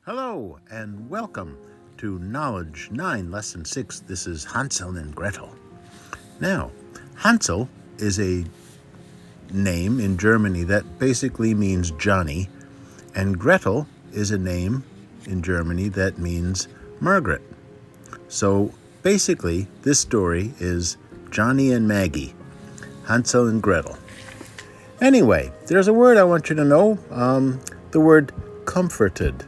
Hello and welcome to Knowledge 9, Lesson 6. This is Hansel and Gretel. Now, Hansel is a name in Germany that basically means Johnny, and Gretel is a name in Germany that means Margaret. So basically, this story is Johnny and Maggie, Hansel and Gretel. Anyway, there's a word I want you to know, the word comforted.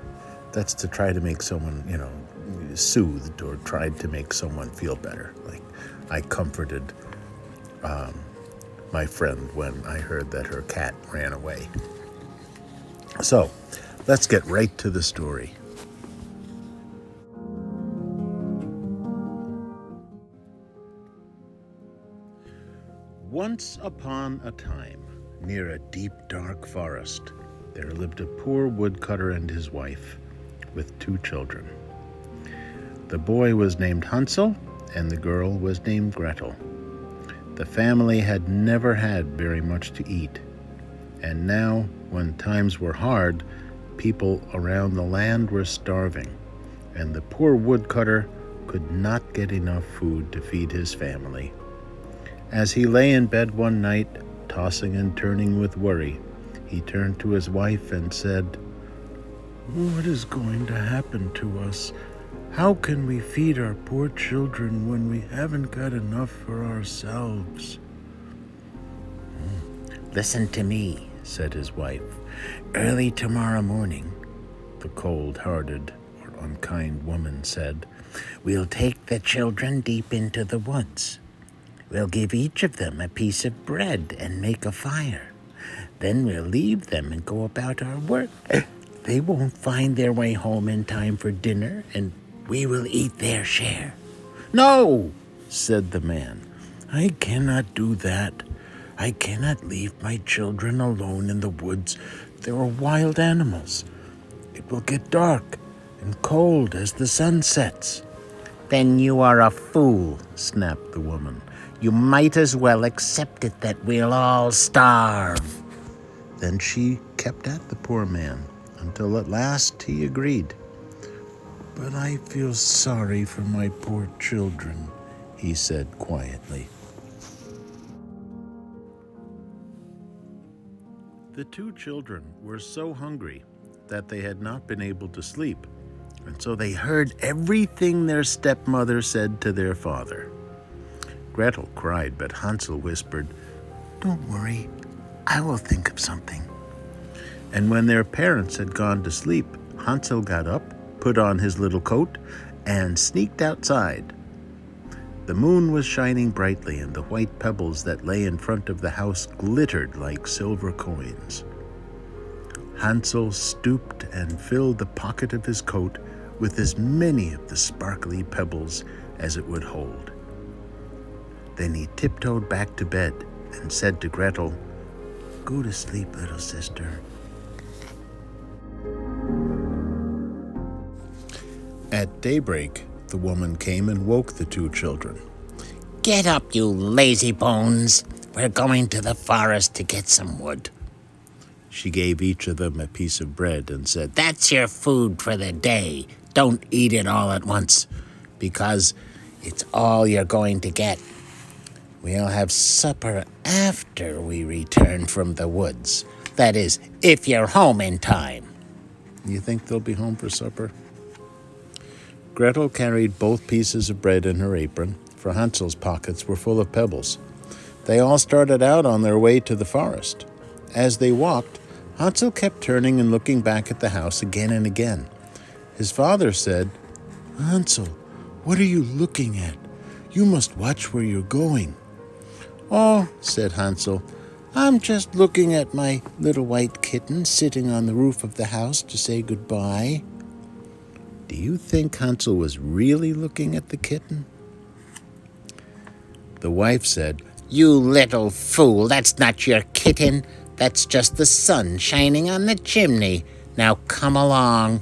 That's to try to make someone, soothed or tried to make someone feel better. Like I comforted my friend when I heard that her cat ran away. So, let's get right to the story. Once upon a time, near a deep, dark forest, there lived a poor woodcutter and his wife, with 2 children. The boy was named Hansel, and the girl was named Gretel. The family had never had very much to eat, and now, when times were hard, people around the land were starving, and the poor woodcutter could not get enough food to feed his family. As he lay in bed one night, tossing and turning with worry, he turned to his wife and said, "What is going to happen to us? How can we feed our poor children when we haven't got enough for ourselves?" "Listen to me," said his wife. "Early tomorrow morning," the cold-hearted or unkind woman said, "we'll take the children deep into the woods. We'll give each of them a piece of bread and make a fire. Then we'll leave them and go about our work. They won't find their way home in time for dinner, and we will eat their share." "No," said the man. "I cannot do that. I cannot leave my children alone in the woods. There are wild animals. It will get dark and cold as the sun sets." "Then you are a fool," snapped the woman. "You might as well accept it that we'll all starve." Then she kept at the poor man until at last he agreed. "But I feel sorry for my poor children," he said quietly. The 2 children were so hungry that they had not been able to sleep, and so they heard everything their stepmother said to their father. Gretel cried, but Hansel whispered, "Don't worry, I will think of something." And when their parents had gone to sleep, Hansel got up, put on his little coat, and sneaked outside. The moon was shining brightly, and the white pebbles that lay in front of the house glittered like silver coins. Hansel stooped and filled the pocket of his coat with as many of the sparkly pebbles as it would hold. Then he tiptoed back to bed and said to Gretel, "Go to sleep, little sister." At daybreak, the woman came and woke the 2 children. "Get up, you lazy bones. We're going to the forest to get some wood." She gave each of them a piece of bread and said, "That's your food for the day. Don't eat it all at once, because it's all you're going to get. We'll have supper after we return from the woods. That is, if you're home in time." "You think they'll be home for supper?" Gretel carried both pieces of bread in her apron, for Hansel's pockets were full of pebbles. They all started out on their way to the forest. As they walked, Hansel kept turning and looking back at the house again and again. His father said, "Hansel, what are you looking at? You must watch where you're going." "Oh," said Hansel, "I'm just looking at my little white kitten sitting on the roof of the house to say goodbye." Do you think Hansel was really looking at the kitten? The wife said, "You little fool, that's not your kitten. That's just the sun shining on the chimney. Now come along."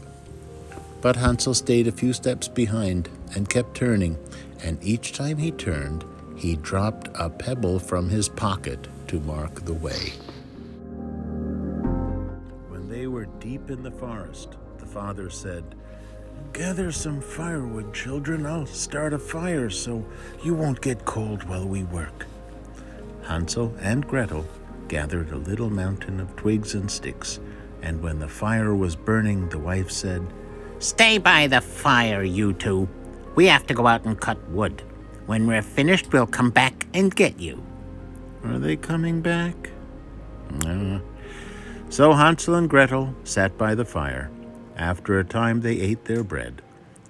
But Hansel stayed a few steps behind and kept turning, and each time he turned, he dropped a pebble from his pocket to mark the way. When they were deep in the forest, the father said, "Gather some firewood, children. I'll start a fire so you won't get cold while we work." Hansel and Gretel gathered a little mountain of twigs and sticks, and when the fire was burning, the wife said, "Stay by the fire, you two. We have to go out and cut wood. When we're finished, we'll come back and get you." Are they coming back? No. So Hansel and Gretel sat by the fire. After a time, they ate their bread,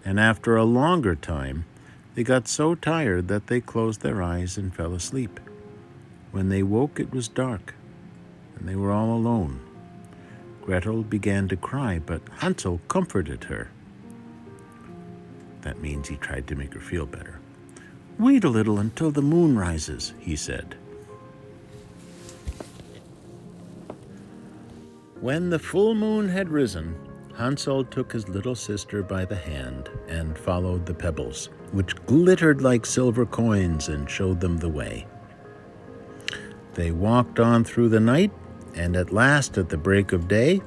and after a longer time, they got so tired that they closed their eyes and fell asleep. When they woke, it was dark, and they were all alone. Gretel began to cry, but Hansel comforted her. That means he tried to make her feel better. "Wait a little until the moon rises," he said. When the full moon had risen, Hansel took his little sister by the hand and followed the pebbles, which glittered like silver coins, and showed them the way. They walked on through the night, and at last, at the break of day,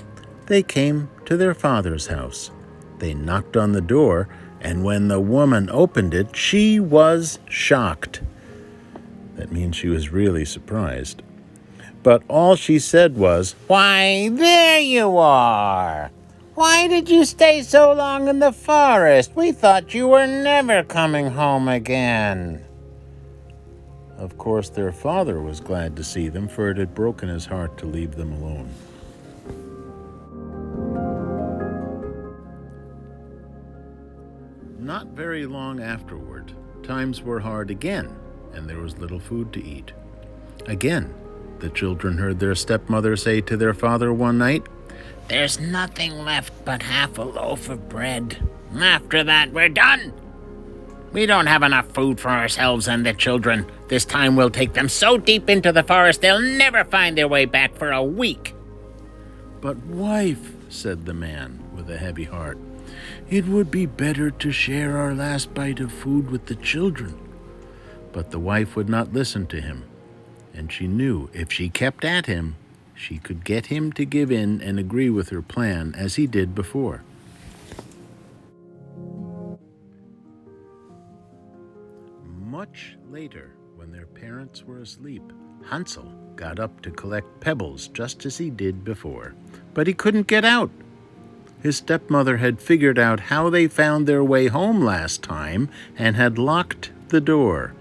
they came to their father's house. They knocked on the door, and when the woman opened it, she was shocked. That means she was really surprised. But all she said was, "Why, there you are! Why did you stay so long in the forest? We thought you were never coming home again." Of course, their father was glad to see them, for it had broken his heart to leave them alone. Not very long afterward, times were hard again, and there was little food to eat. Again, the children heard their stepmother say to their father one night, "There's nothing left but half a loaf of bread. After that, we're done. We don't have enough food for ourselves and the children. This time we'll take them so deep into the forest they'll never find their way back for a week." "But wife," said the man with a heavy heart, "it would be better to share our last bite of food with the children." But the wife would not listen to him, and she knew if she kept at him, she could get him to give in and agree with her plan as he did before. Much later, when their parents were asleep, Hansel got up to collect pebbles just as he did before, but he couldn't get out. His stepmother had figured out how they found their way home last time and had locked the door.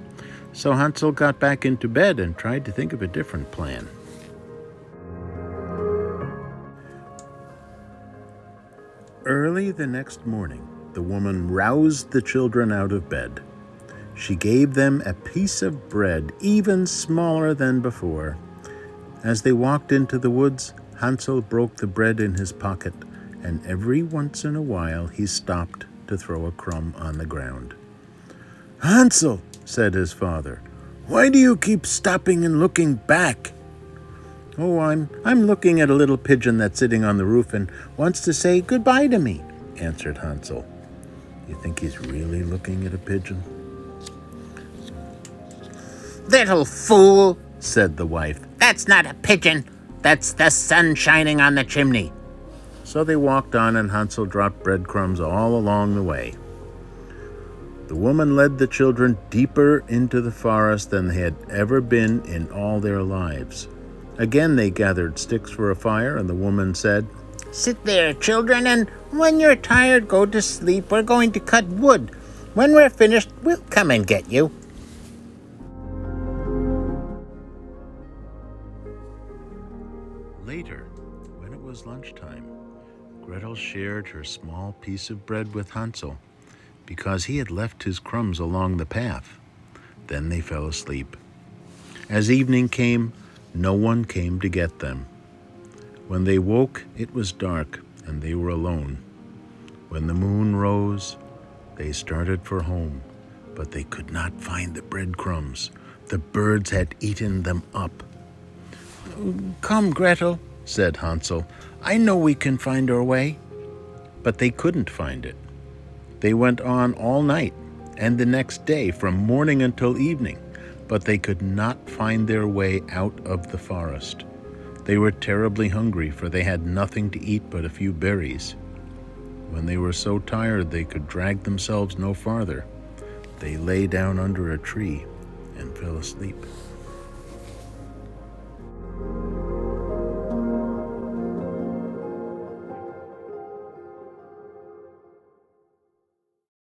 So Hansel got back into bed and tried to think of a different plan. Early the next morning, the woman roused the children out of bed. She gave them a piece of bread even smaller than before. As they walked into the woods, Hansel broke the bread in his pocket, and every once in a while he stopped to throw a crumb on the ground. "Hansel," said his father, "why do you keep stopping and looking back?" "Oh, I'm looking at a little pigeon that's sitting on the roof and wants to say goodbye to me," answered Hansel. You think he's really looking at a pigeon? "Little fool," said the wife. "That's not a pigeon. That's the sun shining on the chimney." So they walked on, and Hansel dropped breadcrumbs all along the way. The woman led the children deeper into the forest than they had ever been in all their lives. Again they gathered sticks for a fire, and the woman said, "Sit there, children, and when you're tired, go to sleep. We're going to cut wood. When we're finished, we'll come and get you." Later, when it was lunchtime, Gretel shared her small piece of bread with Hansel because he had left his crumbs along the path. Then they fell asleep. As evening came, no one came to get them. When they woke, it was dark, and they were alone. When the moon rose, they started for home, but they could not find the breadcrumbs. The birds had eaten them up. "Come, Gretel," said Hansel. "I know we can find our way." But they couldn't find it. They went on all night and the next day from morning until evening, but they could not find their way out of the forest. They were terribly hungry, for they had nothing to eat but a few berries. When they were so tired they could drag themselves no farther, they lay down under a tree and fell asleep.